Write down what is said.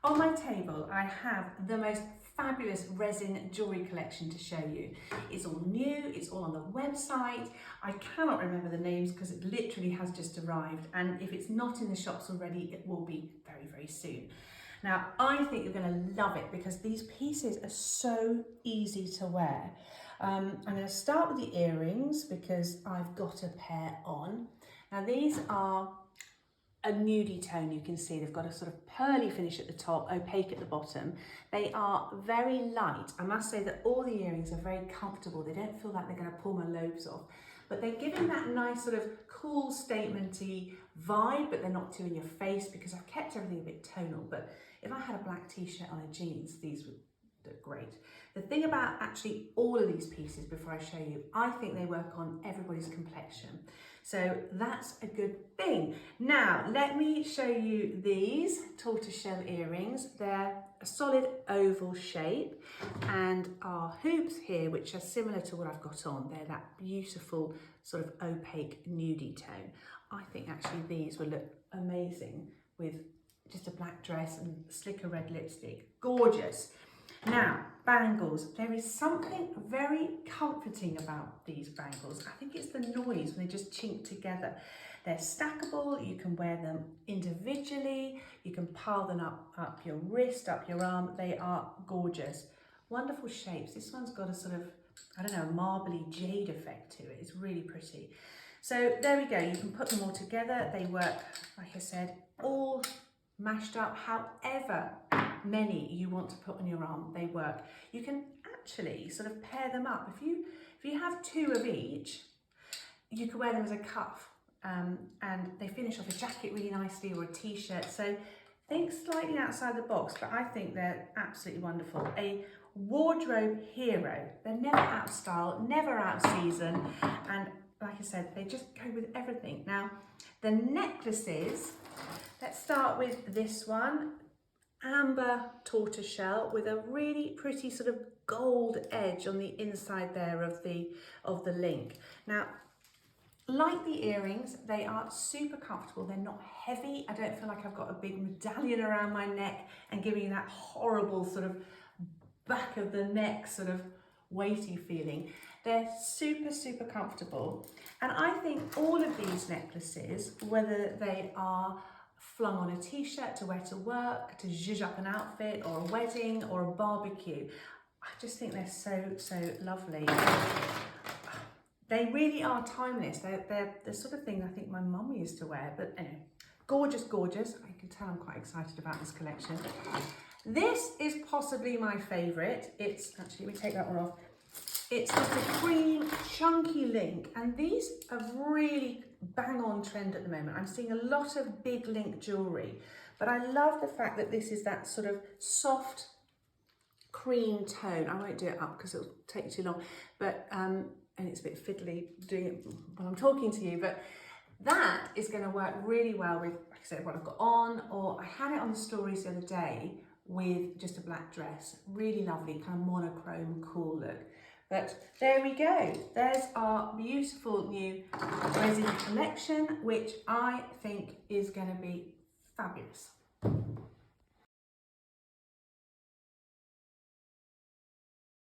On my table, I have the most fabulous resin jewellery collection to show you. It's all new, it's all on the website. I cannot remember the names because it literally has just arrived, and if it's not in the shops already, it will be very, very soon. Now, I think you're going to love it because these pieces are so easy to wear. I'm going to start with the earrings because I've got a pair on. Now, these are a nudie tone. You can see they've got a sort of pearly finish at the top, opaque at the bottom. They are very light. I must say that all the earrings are very comfortable. They don't feel like they're going to pull my lobes off, but they're giving that nice sort of cool statement-y vibe, but they're not too in your face because I've kept everything a bit tonal. But if I had a black t-shirt on a jeans, these would look great. The thing about actually all of these pieces, before I show you, I think they work on everybody's complexion. So that's a good thing. Now, let me show you these tortoiseshell earrings. They're a solid oval shape, and our hoops here, which are similar to what I've got on, they're that beautiful sort of opaque nudie tone. I think actually these will look amazing with just a black dress and slicker red lipstick. Gorgeous. Now, bangles. There is something very comforting about these bangles. I think it's the noise when they just chink together. They're stackable, you can wear them individually, you can pile them up your wrist, up your arm. They are gorgeous. Wonderful shapes. This one's got a sort of, I don't know, a marbly jade effect to it. It's really pretty. So there we go, you can put them all together. They work, like I said, all mashed up, however many you want to put on your arm, they work. You can actually sort of pair them up. If you have two of each, you could wear them as a cuff, and they finish off a jacket really nicely, or a t-shirt. So think slightly outside the box, but I think they're absolutely wonderful. A wardrobe hero. They're never out of style, never out of season, and like I said, they just go with everything. Now, the necklaces, let's start with this one. Amber tortoiseshell with a really pretty sort of gold edge on the inside there of the link. Now, like the earrings, they are super comfortable. They're not heavy. I don't feel like I've got a big medallion around my neck and giving you that horrible sort of back of the neck sort of weighty feeling. They're super, super comfortable. And I think all of these necklaces, whether they are flung on a t-shirt to wear to work, to zhuzh up an outfit, or a wedding, or a barbecue, I just think they're so, so lovely. They really are timeless. They're the sort of thing I think my mum used to wear, but anyway, gorgeous, gorgeous. I can tell I'm quite excited about this collection. This is possibly my favourite. It's, actually, let me take that one off. It's just a cream, chunky link, and these are really bang on trend at the moment. I'm seeing a lot of big link jewellery, but I love the fact that this is that sort of soft cream tone. I won't do it up because it'll take too long, but and it's a bit fiddly doing it while I'm talking to you, but that is going to work really well with, like I said, what I've got on, or I had it on the stories the other day with just a black dress. Really lovely, kind of monochrome, cool look. But there we go. There's our beautiful new resin collection, which I think is going to be fabulous.